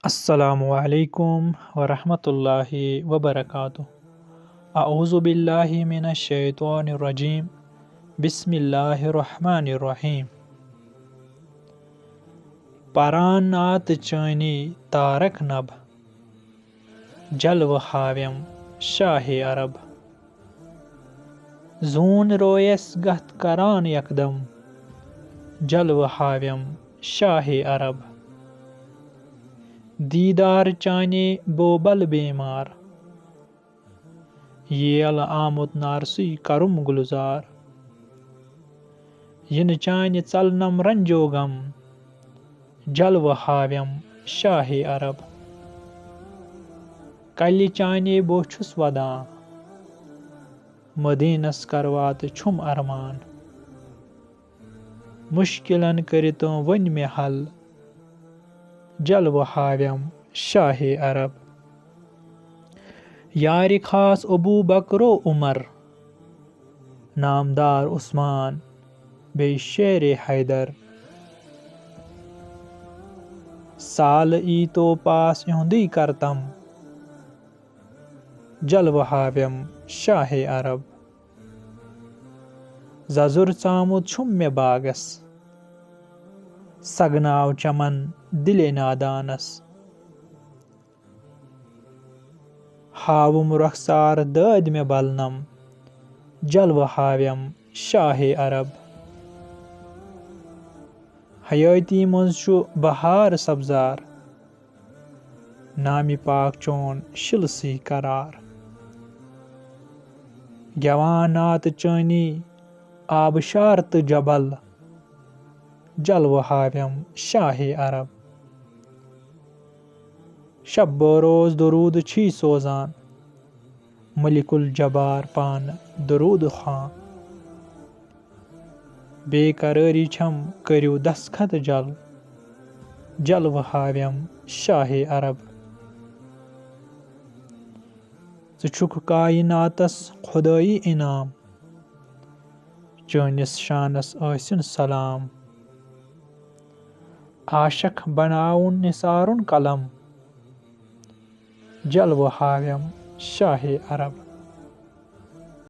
अस्सलामुअलैकुम वरहमतुल्लाहि वबरकातुहू। अऊज़ु बिल्लाहि मिनश शैतानिर रजीम। बिस्मिल्लाहिर रहमानिर रहीम। परान नात चानी तारक नभ, जलव हाव्यम शाहे अरब। जून रोयस गत करान यकदम, जलव हाव्यम शाहे अरब। दीदार चाने बोबल बेमार, येल आमुत नारसी करुम गुलजार। यिन चाने चलनम रंजोगम, जलव हाव्यम शाहे अरब। कल चाने बोछुस वदां, मदीनस करवात छुम अरमान। मुश्किलन करितो वन में हल, जलव हाव्यम शाहे अरब। यार खास अबू बकरो उमर, नामदार उस्मान बे शेर हैदर। साल ई तो पास इहुंदी करतम, जलव हाव्यम शाहे अरब। जजुर चामुत छुम में बागस, सगनाव चमन दिले नादानस। हावुम रखसार दद में बलनम, जलव हाव्यम शाहे अरब। हयाती मंजु बहार सब्जार, नामी पाक चोन शिलसी करार। गवानात चानी आबशार त जबल, जलव हाव्यम शाहे अरब। शब रोज दरूद छी सोजान, मलिकुल जबार पान दरूद खां। बेकरारी छम करियो दस्खत जल, जलव हाव्यम शाहे अरब। छुक कायनातस खुदाई इनाम, चनिस शानस आसिन सलाम। आशक बनाउन निसारुन कलम, जलव हाव्यम शाहे अरब।